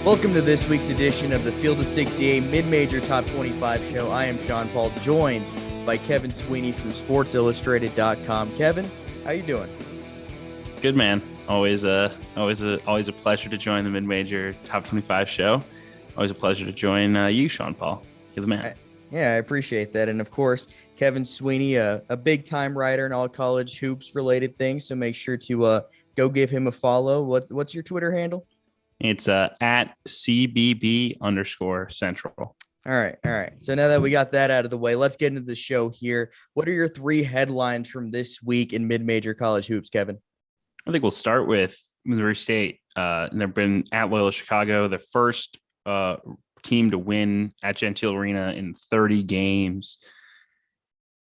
Welcome to this week's edition of the Field of 68 Mid-Major Top 25 show. I am Sean Paul, joined by Kevin Sweeney from SportsIllustrated.com. Kevin, how you doing? Good, man. Always a pleasure to join the Mid-Major Top 25 show. Always a pleasure to join you, Sean Paul. You're the man. I appreciate that. And of course, Kevin Sweeney, a big-time writer in all college hoops related things. So make sure to go give him a follow. What's your Twitter handle? It's at CBB_Central. All right. So now that we got that out of the way, let's get into the show here. What are your three headlines from this week in mid-major college hoops, Kevin? I think we'll start with Missouri State. They've been at Loyola Chicago, the first team to win at Gentile Arena in 30 games.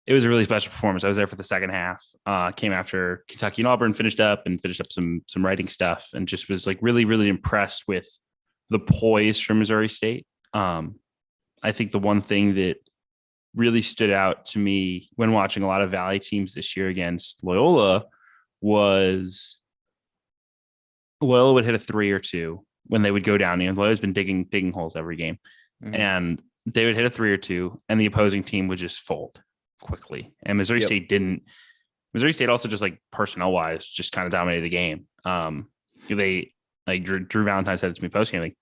It was a really special performance. I was there for the second half. Came after Kentucky and Auburn, finished up some writing stuff, and just was like really, really impressed with the poise from Missouri State. I think the one thing that really stood out to me when watching a lot of Valley teams this year against Loyola was Loyola would hit a three or two when they would go down. Loyola's been digging holes every game, and they would hit a three or two, and the opposing team would just fold quickly. And Missouri State didn't. Missouri State also just like personnel wise just kind of dominated the game. They like Drew Valentine said it to me post game, like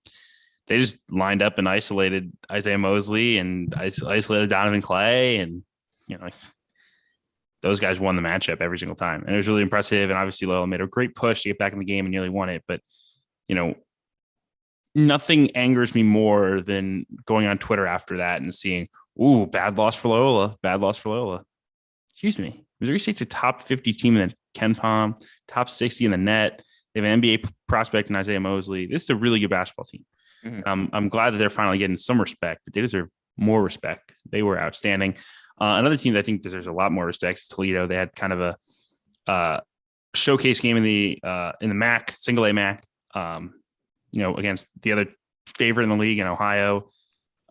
they just lined up and isolated Isaiah Mosley and isolated Donovan Clay, and those guys won the matchup every single time, and it was really impressive. And obviously Loyola made a great push to get back in the game and nearly won it, but nothing angers me more than going on Twitter after that and seeing, ooh, bad loss for Loyola. Excuse me. Missouri State's a top 50 team in the KenPom, top 60 in the net. They have an NBA prospect in Isaiah Mosley. This is a really good basketball team. I'm glad that they're finally getting some respect, but they deserve more respect. They were outstanding. Another team that I think deserves a lot more respect is Toledo. They had kind of a showcase game in the MAC, single A MAC, against the other favorite in the league in Ohio.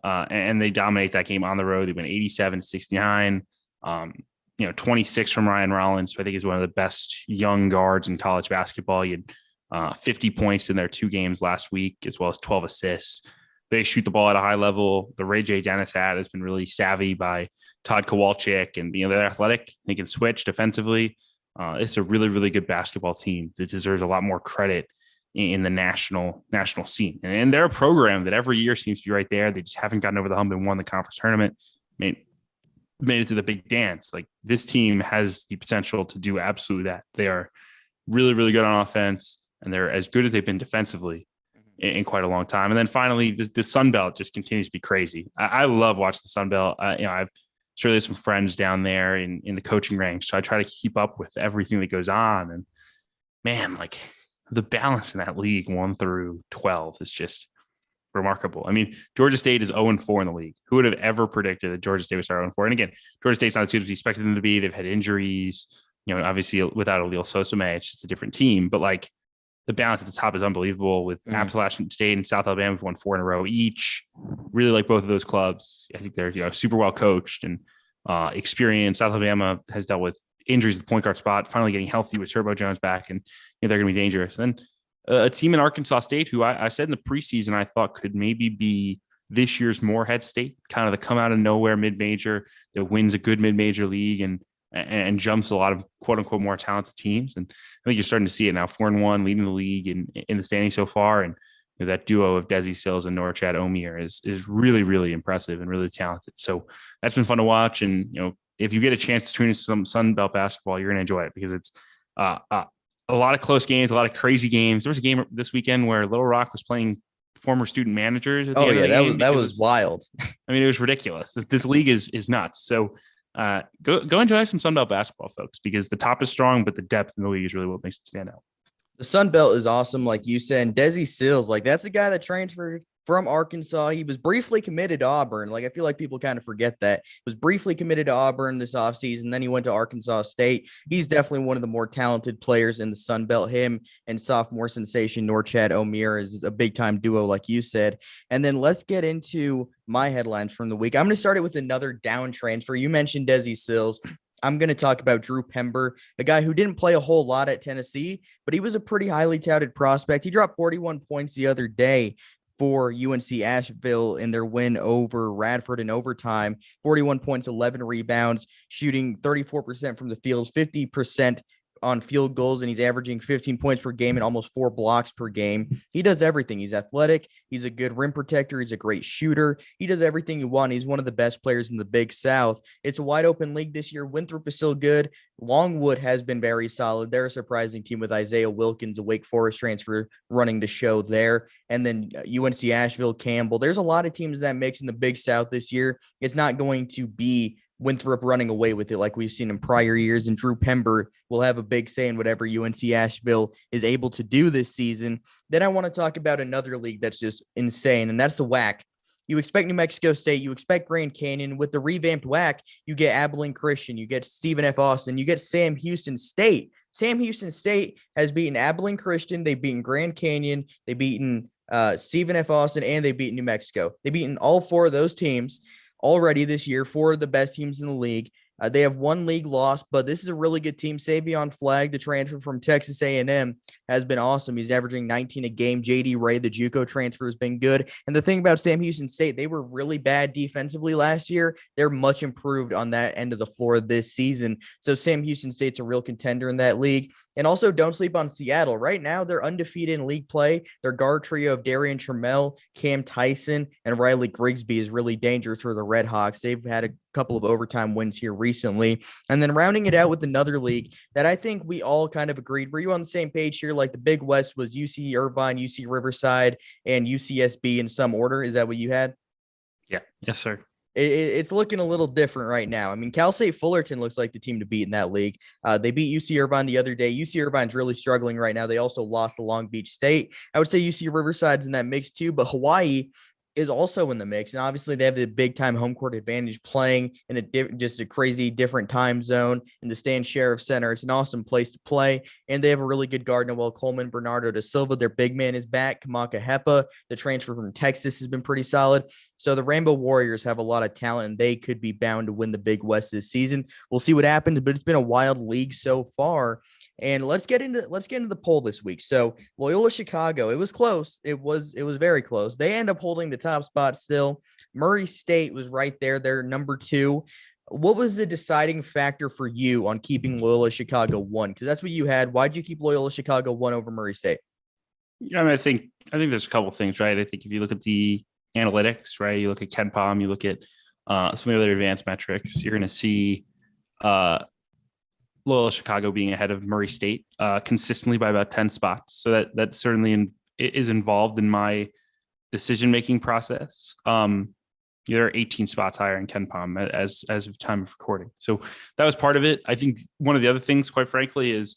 And they dominate that game on the road. They win 87-69, 26 from Ryan Rollins, who I think is one of the best young guards in college basketball. He had 50 points in their two games last week, as well as 12 assists. They shoot the ball at a high level. The Ray J. Dennis ad has been really savvy by Todd Kowalczyk, and they're athletic. They can switch defensively. It's a really, really good basketball team that deserves a lot more credit in the national scene. And they're a program that every year seems to be right there. They just haven't gotten over the hump and won the conference tournament, made it to the big dance. Like, this team has the potential to do absolutely that. They are really, really good on offense, and they're as good as they've been defensively in quite a long time. And then finally, the Sun Belt just continues to be crazy. I love watching the Sun Belt. I've sure there's some friends down there in the coaching ranks, so I try to keep up with everything that goes on. And man, like, the balance in that league 1 through 12 is just remarkable. I mean, Georgia State is 0-4 in the league. Who would have ever predicted that Georgia State would start 0-4? And again, Georgia State's not as good as we expected them to be. They've had injuries, obviously without Alil Sosame, it's just a different team. But like, the balance at the top is unbelievable with Appalachian State and South Alabama, who've won 4 in a row each. Really like both of those clubs. I think they're super well coached and experienced. South Alabama has dealt with injuries at the point guard spot, finally getting healthy with Turbo Jones back, and they're going to be dangerous. And a team in Arkansas State, who I said in the preseason I thought could maybe be this year's Morehead State, kind of the come out of nowhere mid-major that wins a good mid-major league and jumps a lot of quote unquote more talented teams. And I think you're starting to see it now. 4-1, leading the league in the standing so far, and that duo of Desi Sills and Norchad Omier is really, really impressive and really talented. So that's been fun to watch. And if you get a chance to tune into some Sun Belt basketball, you're going to enjoy it, because it's a lot of close games, a lot of crazy games. There was a game this weekend where Little Rock was playing former student managers. At the end of the game. That was wild. I mean, it was ridiculous. This league is nuts. So go enjoy some Sun Belt basketball, folks, because the top is strong, but the depth in the league is really what makes it stand out. The Sun Belt is awesome, like you said. And Desi Sills, like, that's a guy that transferred from Arkansas. He was briefly committed to Auburn. Like, I feel like people kind of forget that. He was briefly committed to Auburn this offseason. Then he went to Arkansas State. He's definitely one of the more talented players in the Sun Belt. Him and sophomore sensation Norchad Omier is a big-time duo, like you said. And then let's get into my headlines from the week. I'm going to start it with another down transfer. You mentioned Desi Sills. I'm going to talk about Drew Pember, a guy who didn't play a whole lot at Tennessee, but he was a pretty highly touted prospect. He dropped 41 points the other day. for UNC Asheville in their win over Radford in overtime. 41 points, 11 rebounds, shooting 34% from the field, 50% on field goals, and he's averaging 15 points per game and almost 4 blocks per game. He does everything. He's athletic. He's a good rim protector. He's a great shooter. He does everything you want. He's one of the best players in the Big South. It's a wide open league this year. Winthrop is still good. Longwood has been very solid. They're a surprising team with Isaiah Wilkins, a Wake Forest transfer, running the show there. And then UNC Asheville, Campbell. There's a lot of teams that mix in the Big South this year. It's not going to be Winthrop running away with it like we've seen in prior years, and Drew Pember will have a big say in whatever UNC Asheville is able to do this season. Then I want to talk about another league that's just insane, and that's the WAC. You expect New Mexico State, you expect Grand Canyon. With the revamped WAC, you get Abilene Christian, you get Stephen F. Austin, you get Sam Houston State. Sam Houston State has beaten Abilene Christian, they've beaten Grand Canyon, they've beaten Stephen F. Austin, and they've beaten New Mexico. They've beaten all 4 of those teams already this year, 4 of the best teams in the league. They have 1 league loss, but this is a really good team. Savion Flagg, the transfer from Texas A&M, has been awesome. He's averaging 19 a game. J.D. Ray, the JUCO transfer, has been good. And the thing about Sam Houston State, they were really bad defensively last year. They're much improved on that end of the floor this season. So Sam Houston State's a real contender in that league. And also, don't sleep on Seattle. Right now, they're undefeated in league play. Their guard trio of Darian Trammell, Cam Tyson, and Riley Grigsby is really dangerous for the Red Hawks. They've had a couple of overtime wins here recently. And then rounding it out with another league that I think we all kind of agreed. Were you on the same page here? Like the Big West was UC Irvine, UC Riverside, and UCSB in some order. Is that what you had? Yeah. Yes, sir. It's looking a little different right now. I mean, Cal State Fullerton looks like the team to beat in that league. They beat UC Irvine the other day. UC Irvine's really struggling right now. They also lost to Long Beach State. I would say UC Riverside's in that mix too, but Hawaii is also in the mix. And obviously they have the big time home court advantage playing in just a crazy different time zone in the Stan Sheriff Center. It's an awesome place to play. And they have a really good guard, Noel Coleman, Bernardo da Silva. Their big man is back. Kamaka Hepa, the transfer from Texas, has been pretty solid. So the Rainbow Warriors have a lot of talent, and they could be bound to win the Big West this season. We'll see what happens, but it's been a wild league so far. And let's get into the poll this week. So Loyola Chicago, it was close. It was very close. They end up holding the top spot still. Murray State was right there. They're number 2. What was the deciding factor for you on keeping Loyola Chicago 1? Because that's what you had. Why'd you keep Loyola Chicago 1 over Murray State? Yeah, I mean, I think there's a couple of things, right? I think if you look at the analytics, right, you look at KenPom, you look at some of the other advanced metrics, you're going to see Loyola Chicago being ahead of Murray State consistently by about 10 spots. So that certainly is involved in my decision-making process. There are 18 spots higher in KenPom as of time of recording. So that was part of it. I think one of the other things, quite frankly, is,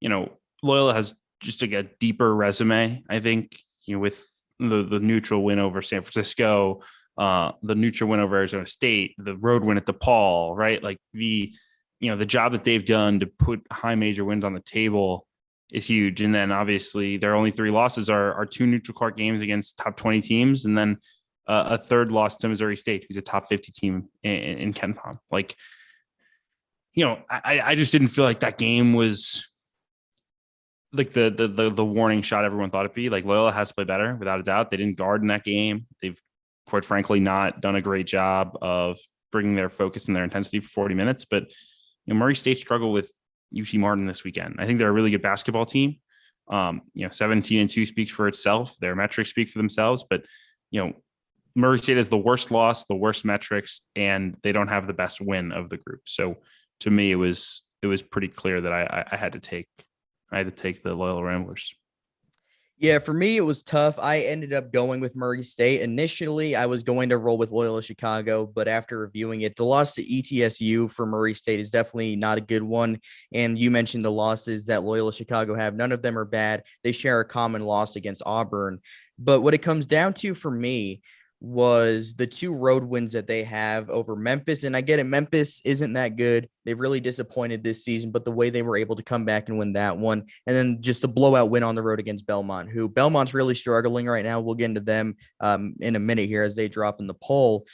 Loyola has just a deeper resume. I think, with the neutral win over San Francisco, the neutral win over Arizona State, the road win at DePaul, right? Like the job that they've done to put high major wins on the table is huge. And then obviously their only 3 losses are 2 neutral court games against top 20 teams. And then a third loss to Missouri State, who's a top 50 team in KenPom. Like, I just didn't feel like that game was like the warning shot everyone thought it'd be. Like, Loyola has to play better, without a doubt. They didn't guard in that game. They've, quite frankly, not done a great job of bringing their focus and their intensity for 40 minutes. But Murray State struggled with UT Martin this weekend. I think they're a really good basketball team. 17-2 speaks for itself. Their metrics speak for themselves. But Murray State has the worst loss, the worst metrics, and they don't have the best win of the group. So to me, it was pretty clear that I had to take the Loyola Ramblers. Yeah, for me, it was tough. I ended up going with Murray State. Initially, I was going to roll with Loyola Chicago, but after reviewing it, the loss to ETSU for Murray State is definitely not a good one. And you mentioned the losses that Loyola Chicago have. None of them are bad. They share a common loss against Auburn. But what it comes down to for me was the 2 road wins that they have over Memphis. And I get it, Memphis isn't that good. They've really disappointed this season, but the way they were able to come back and win that one, and then just a blowout win on the road against Belmont, who Belmont's really struggling right now. We'll get into them in a minute here as they drop in the poll.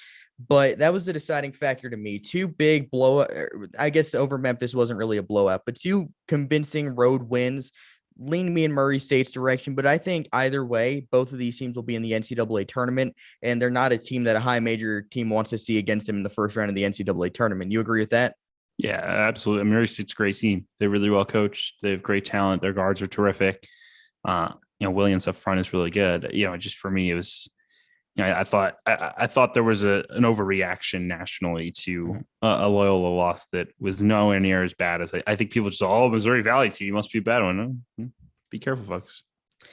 But that was the deciding factor to me. 2 big blowout, I guess over Memphis wasn't really a blowout, but 2 convincing road wins. lean me in Murray State's direction, but I think either way, both of these teams will be in the NCAA tournament, and they're not a team that a high major team wants to see against them in the first round of the NCAA tournament. You agree with that? Yeah, absolutely. Murray State's a great team. They're really well coached. They have great talent. Their guards are terrific. Williams up front is really good. Just for me, it was, I thought there was an overreaction nationally to a Loyola loss that was nowhere near as bad as I think people just, Missouri Valley team must be a bad one. No, be careful, folks.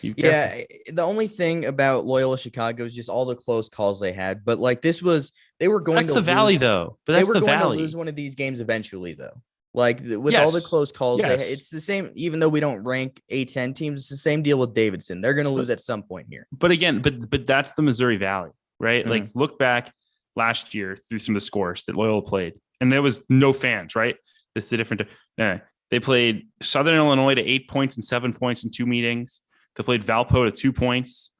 Yeah, the only thing about Loyola Chicago is just all the close calls they had. But like they were going That's to the lose. Valley though. But that's they were the going Valley. to lose one of these games eventually, though. Like with all the Yes. close calls, Yes. It's the same. Even though we don't rank A10 teams, it's the same deal with Davidson. They're going to lose at some point here. But again, but that's the Missouri Valley, right? Like look back last year through some of the scores that Loyola played, and there was no fans, right? This is a different. They played Southern Illinois to 8 points and 7 points in 2 meetings. They played Valpo to 2 points.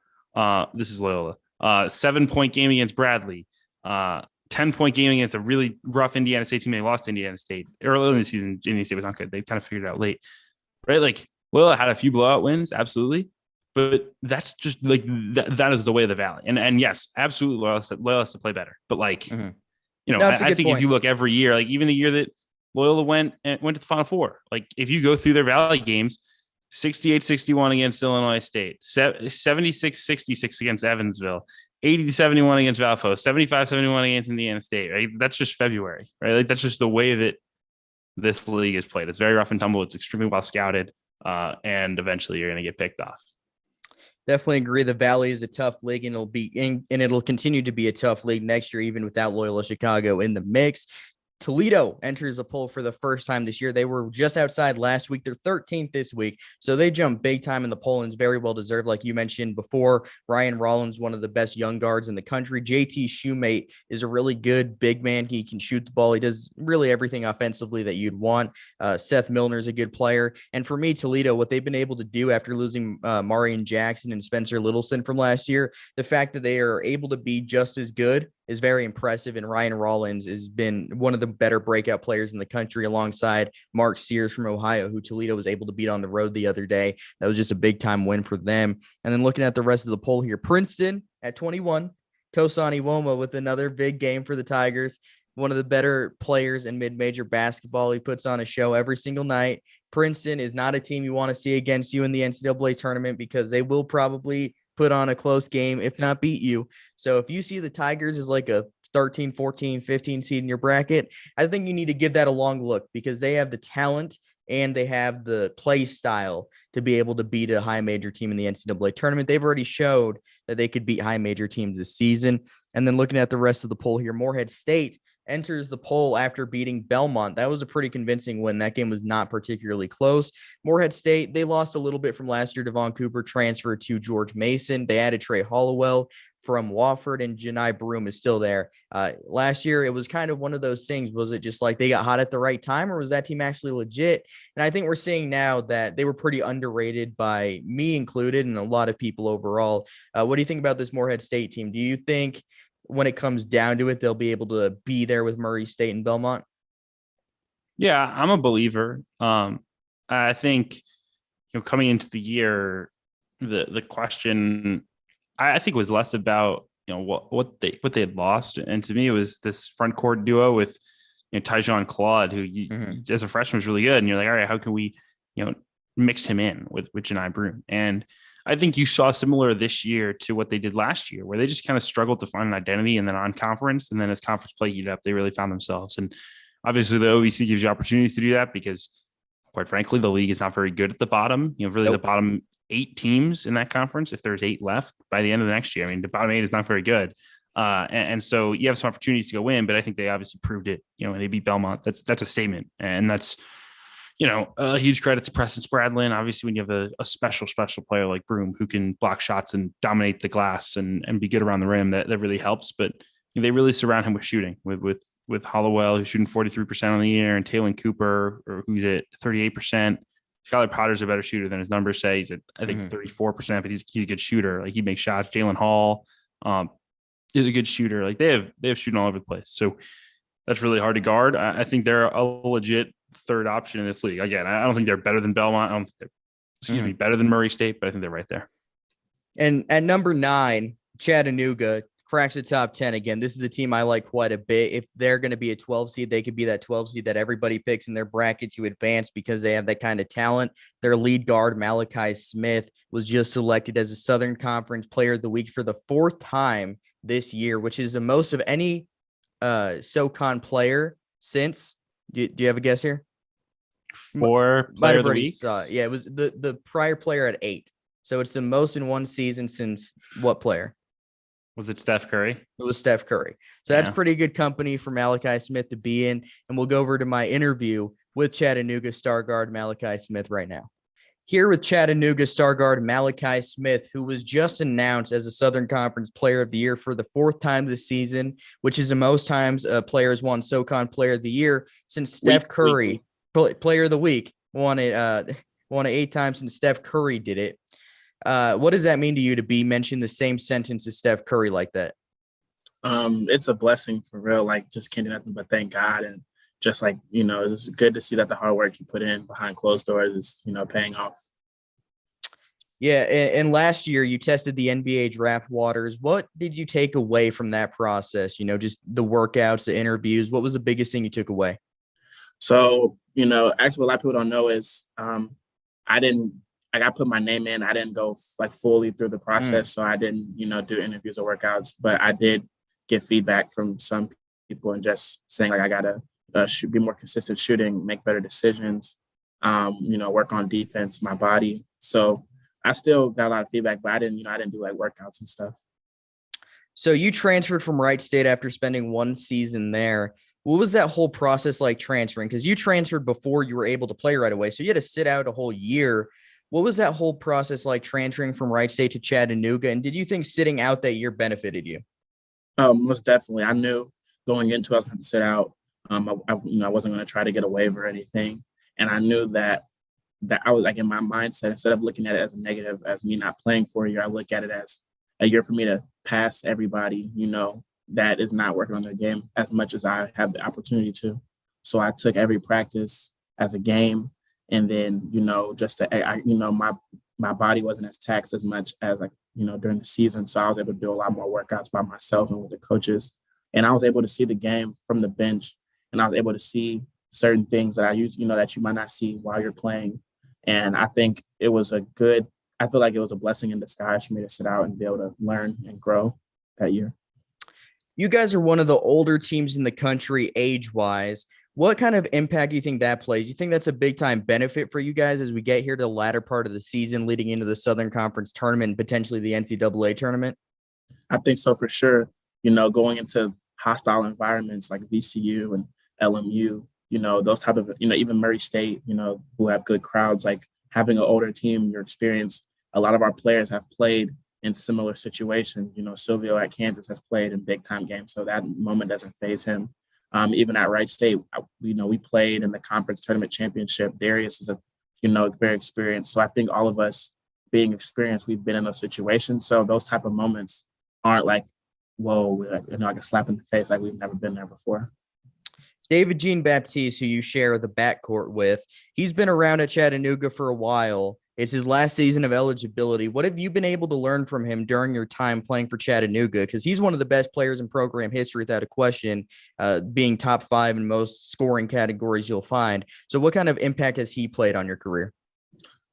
This is Loyola. 7-point game against Bradley. 10-point game against a really rough Indiana State team. They lost to Indiana State early in the season. Indiana State was not good. They kind of figured it out late, right? Like Loyola had a few blowout wins, absolutely, but that's just like that is the way of the Valley. And yes, absolutely, Loyola has to play better. But like, I think if you look every year, like even the year that Loyola went to the Final Four, like if you go through their Valley games, 68-61 against Illinois State, 76-66 against Evansville, 80-71 against Valpo, 75-71 against Indiana State, right? That's just February, right? Like that's just the way that this league is played. It's very rough and tumble. It's extremely well scouted. And eventually you're going to get picked off. Definitely agree. The Valley is a tough league, and it'll continue to be a tough league next year, even without Loyola Chicago in the mix. Toledo enters a poll for the first time this year. They were just outside last week. They're 13th this week. So they jumped big time in the poll, and it's very well deserved. Like you mentioned before, Ryan Rollins, one of the best young guards in the country. JT Shoemate is a really good big man. He can shoot the ball. He does really everything offensively that you'd want. Seth Milner is a good player. And for me, Toledo, what they've been able to do after losing Marion Jackson and Spencer Littleson from last year, the fact that they are able to be just as good is very impressive. And Ryan Rollins has been one of the better breakout players in the country alongside Mark Sears from Ohio, who Toledo was able to beat on the road the other day. That was just a big time win for them. And then looking at the rest of the poll here, Princeton at 21, Tosani Woma with another big game for the Tigers. One of the better players in mid-major basketball. He puts on a show every single night. Princeton is not a team you want to see against you in the NCAA tournament because they will probably put on a close game, if not beat you. So if you see the Tigers as like a 13, 14, 15 seed in your bracket, I think you need to give that a long look because they have the talent and they have the play style to be able to beat a high major team in the NCAA tournament. They've already showed that they could beat high major teams this season. And then looking at the rest of the poll here, Morehead State enters the poll after beating Belmont. That was a pretty convincing win. That game was not particularly close. Morehead State, they lost a little bit from last year. Devon Cooper transferred to George Mason. They added Trey Hollowell from Wofford, and Janai Broom is still there. Last year, it was kind of one of those things. Was it just like they got hot at the right time, or was that team actually legit? And I think we're seeing now that they were pretty underrated by me included and a lot of people overall. What do you think about this Morehead State team? Do you think when it comes down to it, they'll be able to be there with Murray State and Belmont? Yeah, I'm a believer. I think, coming into the year, the question I think was less about, what they had lost. And to me, it was this front court duo with, Tyjon Claude, who as a freshman was really good. And you're like, all right, how can we, mix him in with Janai Broom? And I think you saw similar this year to what they did last year, where they just kind of struggled to find an identity, and then on conference, and then as conference play heated up, they really found themselves. And obviously the OVC gives you opportunities to do that because, quite frankly, the league is not very good at the bottom. Really the bottom 8 teams in that conference, if there's 8 left by the end of the next year. I mean, the bottom 8 is not very good. And so you have some opportunities to go in, but I think they obviously proved it, when they beat Belmont. That's a statement. And that's, a huge credit to Preston Spradlin. Obviously, when you have a special player like Broom who can block shots and dominate the glass and be good around the rim, that really helps. But they really surround him with shooting with Hollowell, who's shooting 43% on the year, and Taylor Cooper, who's at 38%. Skylar Potter's a better shooter than his numbers say. He's at, I think, 34%, but he's a good shooter. Like, he makes shots. Jalen Hall is a good shooter. Like, they have shooting all over the place. So that's really hard to guard. I think they're a legit third option in this league. Again, I don't think they're better than Belmont. I don't think they're better than Murray State, but I think they're right there. And at number 9, Chattanooga cracks the top 10 again. This is a team I like quite a bit. If they're going to be a 12 seed, they could be that 12 seed that everybody picks in their bracket to advance because they have that kind of talent. Their lead guard, Malachi Smith, was just selected as a Southern Conference Player of the Week for the 4th time this year, which is the most of any SoCon player since. Do you have a guess here? For Player of the Week? Yeah, it was the prior player at 8. So it's the most in one season since what player? Was it Steph Curry? It was Steph Curry. So that's pretty good company for Malachi Smith to be in. And we'll go over to my interview with Chattanooga star guard Malachi Smith right now. Here with Chattanooga star guard Malachi Smith, who was just announced as a Southern Conference Player of the Year for the 4th time this season, which is the most times a player has won SoCon Player of the Year since Steph Curry, Player of the Week, won it 8 times since Steph Curry did it. What does that mean to you to be mentioned the same sentence as Steph Curry like that? It's a blessing for real. Like, just can't do nothing but thank God. And just like, it's good to see that the hard work you put in behind closed doors is, paying off. Yeah. And last year you tested the NBA draft waters. What did you take away from that process? Just the workouts, the interviews. What was the biggest thing you took away? So, actually what a lot of people don't know is I put my name in. I didn't go like fully through the process. So I didn't, do interviews or workouts, but I did get feedback from some people and just saying like, I got to be more consistent shooting, make better decisions, work on defense, my body. So I still got a lot of feedback, but I didn't do like workouts and stuff. So you transferred from Wright State after spending 1 season there. What was that whole process like transferring? Because you transferred before you were able to play right away. So you had to sit out a whole year. What was that whole process like transferring from Wright State to Chattanooga? And did you think sitting out that year benefited you? Most definitely. I knew going into it, I was going to sit out. I wasn't going to try to get a waiver or anything. And I knew that I was like in my mindset, instead of looking at it as a negative, as me not playing for a year, I look at it as a year for me to pass everybody, that is not working on their game as much as I have the opportunity to. So I took every practice as a game. And then, just to, my body wasn't as taxed as much as during the season. So I was able to do a lot more workouts by myself and with the coaches. And I was able to see the game from the bench. And I was able to see certain things that I use, that you might not see while you're playing. And I think I feel like it was a blessing in disguise for me to sit out and be able to learn and grow that year. You guys are one of the older teams in the country age-wise. What kind of impact do you think that plays? You think that's a big-time benefit for you guys as we get here to the latter part of the season leading into the Southern Conference tournament and potentially the NCAA tournament? I think so for sure. Going into hostile environments like VCU and LMU, those type of, even Murray State, who have good crowds, like having an older team, your experience, a lot of our players have played in similar situations. Silvio at Kansas has played in big-time games, so that moment doesn't faze him. Even at Wright State, we played in the conference tournament championship. Darius is very experienced. So I think all of us being experienced, we've been in those situations. So those type of moments aren't like, whoa, like a slap in the face, like we've never been there before. David Jean Baptiste, who you share the backcourt with, he's been around at Chattanooga for a while. It's his last season of eligibility. What have you been able to learn from him during your time playing for Chattanooga? Because he's one of the best players in program history, without a question, being top 5 in most scoring categories you'll find. So what kind of impact has he played on your career?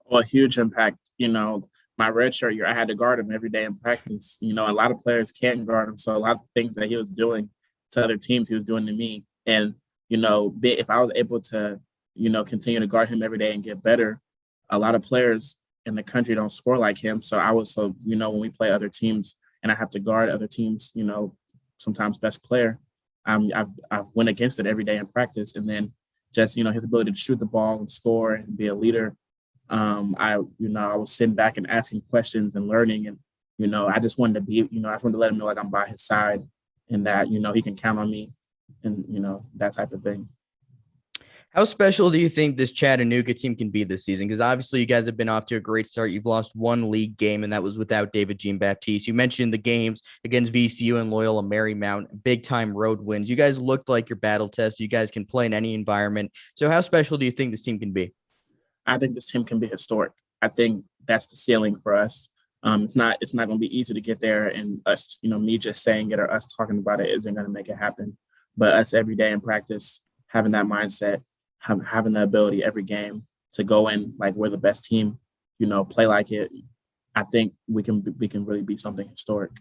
Well, a huge impact. My redshirt year, I had to guard him every day in practice. A lot of players can't guard him. So a lot of things that he was doing to other teams, he was doing to me. And, if I was able to, continue to guard him every day and get better, a lot of players in the country don't score like him. So when we play other teams and I have to guard other teams, sometimes best player, I've went against it every day in practice. And then just, his ability to shoot the ball and score and be a leader. I was sitting back and asking questions and learning. And, I just wanted to be, I just wanted to let him know like I'm by his side and that, he can count on me and, that type of thing. How special do you think this Chattanooga team can be this season? Because obviously you guys have been off to a great start. You've lost 1 league game, and that was without David Jean Baptiste. You mentioned the games against VCU and Loyola Marymount, big-time road wins. You guys looked like your battle test. You guys can play in any environment. So how special do you think this team can be? I think this team can be historic. I think that's the ceiling for us. It's not going to be easy to get there, and us, me just saying it or us talking about it isn't going to make it happen. But us every day in practice, having that mindset, having the ability every game to go in like we're the best team, play like it. I think we can really be something historic.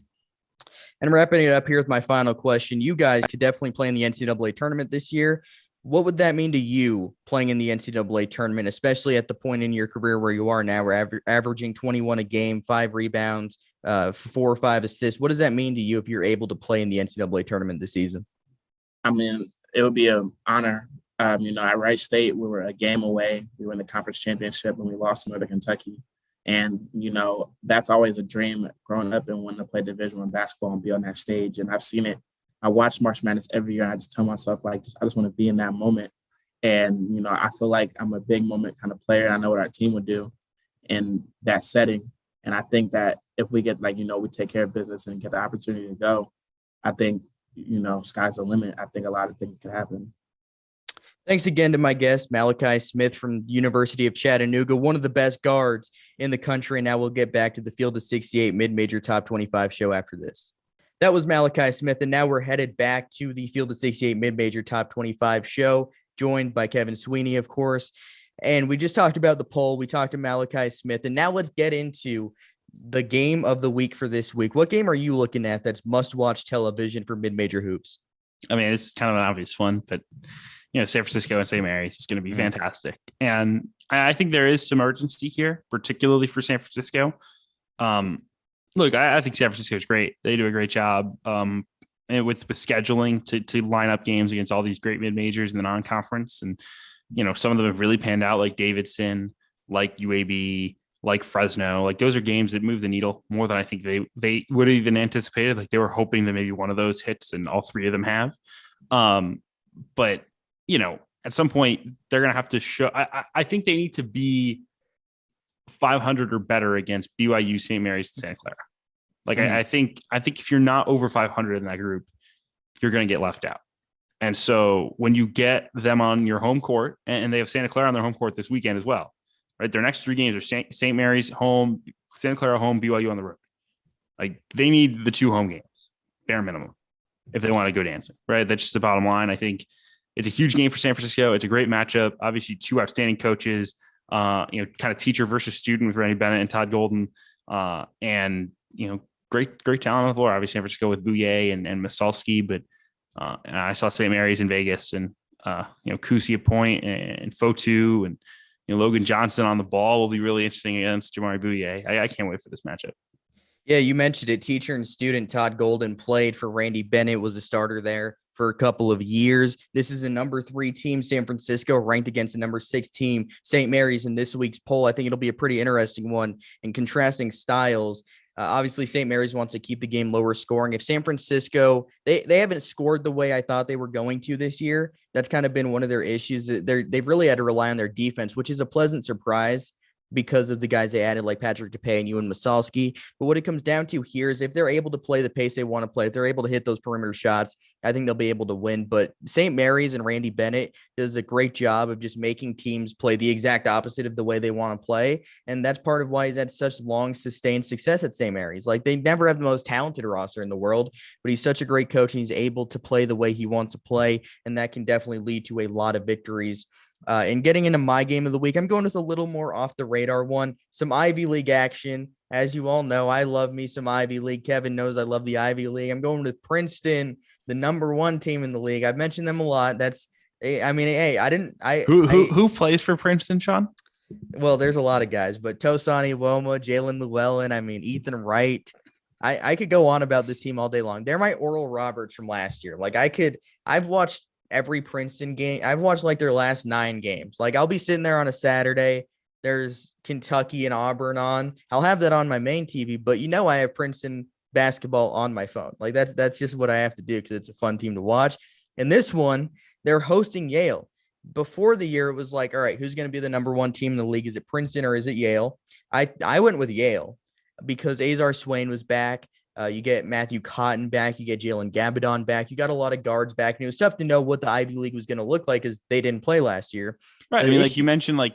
And wrapping it up here with my final question, you guys could definitely play in the NCAA tournament this year. What would that mean to you playing in the NCAA tournament, especially at the point in your career where you are now? We're averaging 21 a game, 5 rebounds, 4 or 5 assists. What does that mean to you if you're able to play in the NCAA tournament this season? I mean, it would be an honor. At Wright State, we were a game away. We were in the conference championship when we lost to Northern Kentucky. And, that's always a dream growing up and wanting to play Division I basketball and be on that stage. And I've seen it. I watch March Madness every year. And I just tell myself, I just want to be in that moment. And, I feel like I'm a big moment kind of player. I know what our team would do in that setting. And I think that if we get we take care of business and get the opportunity to go, I think, sky's the limit. I think a lot of things can happen. Thanks again to my guest, Malachi Smith from the University of Chattanooga, one of the best guards in the country. Now we'll get back to the Field of 68 Mid-Major Top 25 show after this. That was Malachi Smith, and now we're headed back to the Field of 68 Mid-Major Top 25 show, joined by Kevin Sweeney, of course. And we just talked about the poll. We talked to Malachi Smith, and now let's get into the game of the week for this week. What game are you looking at that's must-watch television for mid-major hoops? I mean, it's kind of an obvious one, but San Francisco and St. Mary's is going to be fantastic. And I think there is some urgency here, particularly for San Francisco. Look, I think San Francisco is great. They do a great job and with scheduling to line up games against all these great mid-majors in the non-conference. And, some of them have really panned out, like Davidson, like UAB, like Fresno. Like, those are games that move the needle more than I think they would have even anticipated. Like, they were hoping that maybe one of those hits, and all three of them have. But at some point they're going to have to show, I think they need to be 500 or better against BYU, St. Mary's, and Santa Clara. Like, I think if you're not over 500 in that group, you're going to get left out. And so when you get them on your home court, and they have Santa Clara on their home court this weekend as well, right? Their next 3 games are St. Mary's home, Santa Clara home, BYU on the road. Like, they need the 2 home games, bare minimum, if they want to go dancing, right? That's just the bottom line. I think it's a huge game for San Francisco. It's a great matchup. Obviously, 2 outstanding coaches, kind of teacher versus student with Randy Bennett and Todd Golden. And, great talent on the floor. Obviously, San Francisco with Bouye and Masalski, but and I saw St. Mary's in Vegas, and, Kusi at point, and Fotu, and, Logan Johnson on the ball will be really interesting against Jamari Bouye. I can't wait for this matchup. Yeah, you mentioned it. Teacher and student Todd Golden played for Randy Bennett, was a starter there for a couple of years. This is a number 3 team, San Francisco, ranked against a number 6 team, St. Mary's, in this week's poll. I think it'll be a pretty interesting one in contrasting styles. Obviously, St. Mary's wants to keep the game lower scoring. If San Francisco, they haven't scored the way I thought they were going to this year. That's kind of been one of their issues. They've really had to rely on their defense, which is a pleasant surprise because of the guys they added, like Patrick DePay and Ewan Masalski. But what it comes down to here is if they're able to play the pace they want to play, if they're able to hit those perimeter shots, I think they'll be able to win. But St. Mary's and Randy Bennett does a great job of just making teams play the exact opposite of the way they want to play. And that's part of why he's had such long, sustained success at St. Mary's. Like, they never have the most talented roster in the world, but he's such a great coach, and he's able to play the way he wants to play. And that can definitely lead to a lot of victories. And getting into my game of the week, I'm going with a little more off the radar one, some Ivy League action. As you all know, I love me some Ivy League. Kevin knows I love the Ivy League. I'm going with Princeton, the number 1 team in the league. I've mentioned them a lot. Who plays for Princeton, Sean? Well, there's a lot of guys, but Tosani Woma, Jalen Llewellyn, Ethan Wright. I could go on about this team all day long. They're my Oral Roberts from last year. Like, I've watched every Princeton game. I've watched like their last 9 games. Like, I'll be sitting there on a Saturday. There's Kentucky and Auburn on. I'll have that on my main TV, but I have Princeton basketball on my phone. Like, that's just what I have to do because it's a fun team to watch. And this one, they're hosting Yale. Before the year, it was like, all right, who's going to be the number 1 team in the league? Is it Princeton or is it Yale? I went with Yale because Azar Swain was back. You get Matthew Cotton back. You get Jalen Gabadon back. You got a lot of guards back. And it was tough to know what the Ivy League was going to look like because they didn't play last year. Right. Like you mentioned, like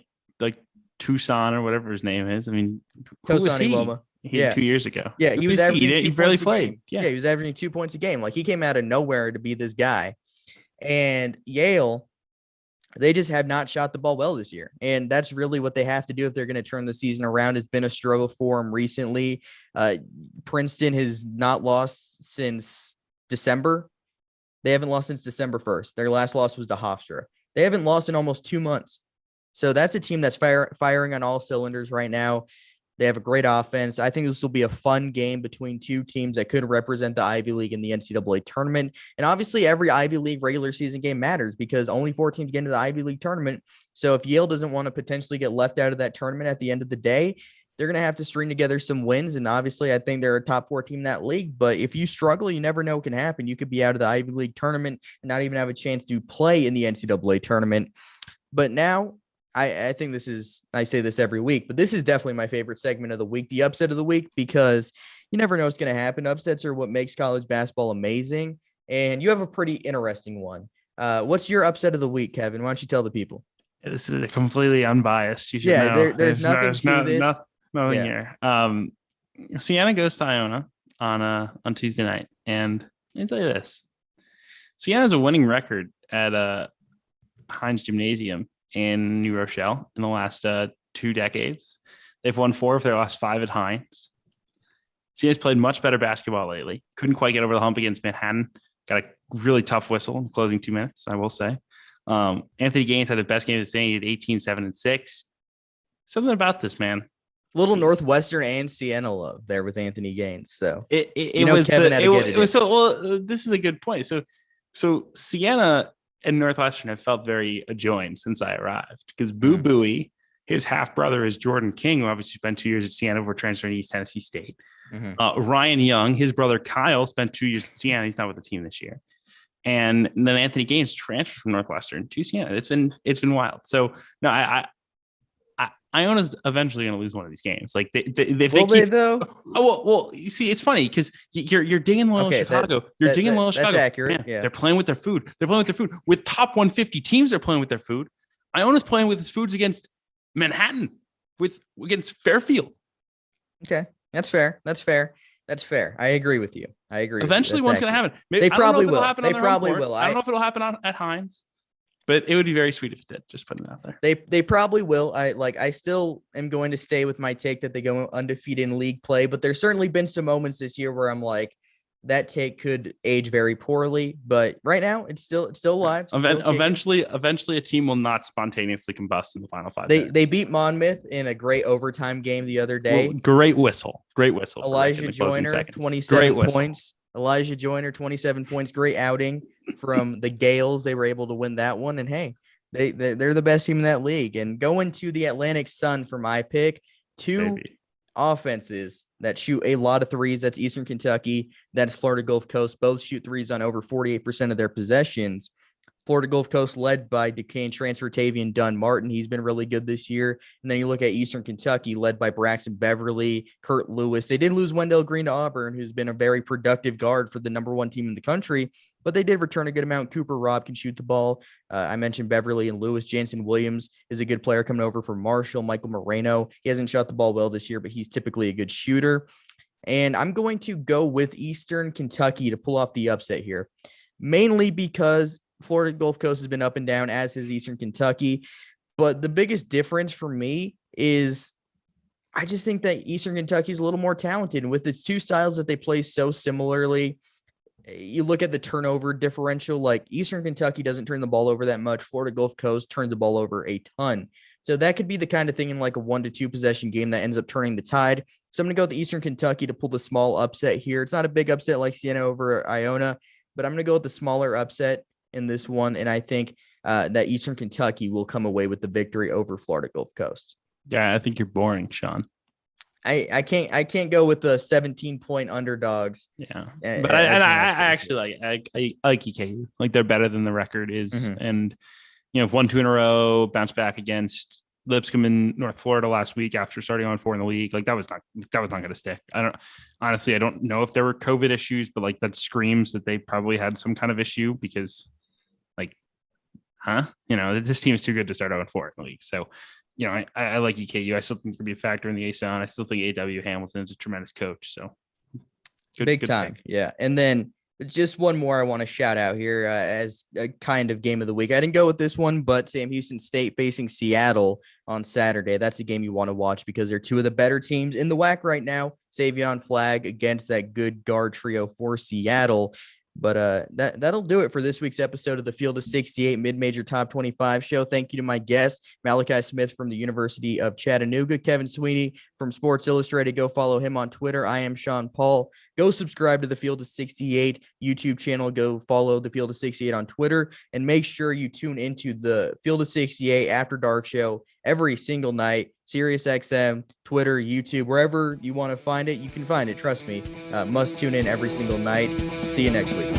Tucson or whatever his name is. I mean, who was Tosani he? Loma. He Yeah. 2 years ago. Yeah, he was averaging he 2 barely points a played. game. Yeah. He was averaging 2 points a game. Like he came out of nowhere to be this guy. And Yale, they just have not shot the ball well this year. And that's really what they have to do if they're going to turn the season around. It's been a struggle for them recently. Princeton has not lost since December. They haven't lost since December 1st. Their last loss was to Hofstra. They haven't lost in almost 2 months. So that's a team that's firing on all cylinders right now. They have a great offense. I think this will be a fun game between two teams that could represent the Ivy League in the NCAA tournament. And obviously, every Ivy League regular season game matters because only 4 teams get into the Ivy League tournament. So if Yale doesn't want to potentially get left out of that tournament at the end of the day, they're going to have to string together some wins. And obviously, I think they're a top 4 team in that league. But if you struggle, you never know what can happen. You could be out of the Ivy League tournament and not even have a chance to play in the NCAA tournament. But now, I think I say this every week, but this is definitely my favorite segment of the week, the upset of the week, because you never know what's going to happen. Upsets are what makes college basketball amazing. And you have a pretty interesting one. What's your upset of the week, Kevin? Why don't you tell the people? This is completely unbiased. You should know. There's nothing to this. Nothing here. Siena goes to Iona on Tuesday night. And let me tell you this. Siena has a winning record at Heinz Gymnasium in New Rochelle in the last 2 decades. They've won 4 of their last 5 at Heinz. Siena's played much better basketball lately. Couldn't quite get over the hump against Manhattan. Got a really tough whistle in the closing 2 minutes, I will say. Anthony Gaines had the best game of the season. He had 18, 7, and 6. Something about this, man. Little Northwestern and Siena love there with Anthony Gaines. So this is a good point. So Siena and Northwestern have felt very adjoined since I arrived because Boo Buie, his half brother is Jordan King, who obviously spent 2 years at Siena before transferring to East Tennessee State. Ryan Young, his brother Kyle, spent 2 years at Siena. He's not with the team this year. And then Anthony Gaines transferred from Northwestern to Siena. It's been wild. So no, Iona's eventually going to lose one of these games. Like they though? Oh, well, you see, it's funny because you're digging Loyola Chicago. You're digging Loyola Chicago. That's accurate. Yeah. They're playing with their food. With top 150 teams, they're playing with their food. Iona's playing with his foods against Manhattan, against Fairfield. Okay, that's fair. I agree with you. Eventually, one's going to happen. They probably will. I don't know if it'll happen at Heinz. But it would be very sweet if it did. Just putting it out there. They probably will. I still am going to stay with my take that they go undefeated in league play. But there's certainly been some moments this year where I'm like, that take could age very poorly. But right now, it's still alive. Eventually, a team will not spontaneously combust in the final 5 minutes. They beat Monmouth in a great overtime game the other day. Well, great whistle. Elijah Joyner, 27 points. Elijah Joyner, 27 points. Great outing from the Gales. They were able to win that one. And hey, they're the best team in that league. And going to the Atlantic Sun for my pick, 2 offenses that shoot a lot of threes. That's Eastern Kentucky. That's Florida Gulf Coast. Both shoot threes on over 48% of their possessions. Florida Gulf Coast led by Duquesne transfer Tavian Dunn Martin. He's been really good this year. And then you look at Eastern Kentucky led by Braxton Beverly, Kurt Lewis. They did lose Wendell Green to Auburn, who's been a very productive guard for the number 1 team in the country, but they did return a good amount. Cooper Robb can shoot the ball. I mentioned Beverly and Lewis. Jansen Williams is a good player coming over from Marshall. Michael Moreno, he hasn't shot the ball well this year, but he's typically a good shooter. And I'm going to go with Eastern Kentucky to pull off the upset here, mainly because Florida Gulf Coast has been up and down, as has Eastern Kentucky. But the biggest difference for me is I just think that Eastern Kentucky is a little more talented. And with the 2 styles that they play so similarly, you look at the turnover differential, like Eastern Kentucky doesn't turn the ball over that much. Florida Gulf Coast turns the ball over a ton. So that could be the kind of thing in like a 1 to 2 possession game that ends up turning the tide. So I'm going to go with Eastern Kentucky to pull the small upset here. It's not a big upset like Siena over Iona, but I'm going to go with the smaller upset in this one, and I think that Eastern Kentucky will come away with the victory over Florida Gulf Coast. Yeah, I think you're boring, Sean. I can't go with the 17-point underdogs. Yeah, but I actually like EKU. Like they're better than the record is, and have won 2 in a row, bounced back against Lipscomb in North Florida last week after starting on 4 in the league. Like that was not going to stick. I don't know if there were COVID issues, but like that screams that they probably had some kind of issue because this team is too good to start 0-4 in the league. So I like EKU. I still think it could be a factor in the ASUN. I still think A.W. Hamilton is a tremendous coach. So big time. Pick. Yeah. And then just one more I want to shout out here as a kind of game of the week. I didn't go with this one, but Sam Houston State facing Seattle on Saturday. That's a game you want to watch because they're two of the better teams in the WAC right now. Savion Flagg against that good guard trio for Seattle. But that'll do it for this week's episode of the Field of 68 Mid-Major Top 25 show. Thank you to my guests, Malachi Smith from the University of Chattanooga, Kevin Sweeney from Sports Illustrated. Go follow him on Twitter. I am Sean Paul. Go subscribe to the Field of 68 YouTube channel. Go follow the Field of 68 on Twitter. And make sure you tune into the Field of 68 After Dark show every single night. SiriusXM, Twitter, YouTube, wherever you want to find it, you can find it. Trust me. Must tune in every single night. See you next week.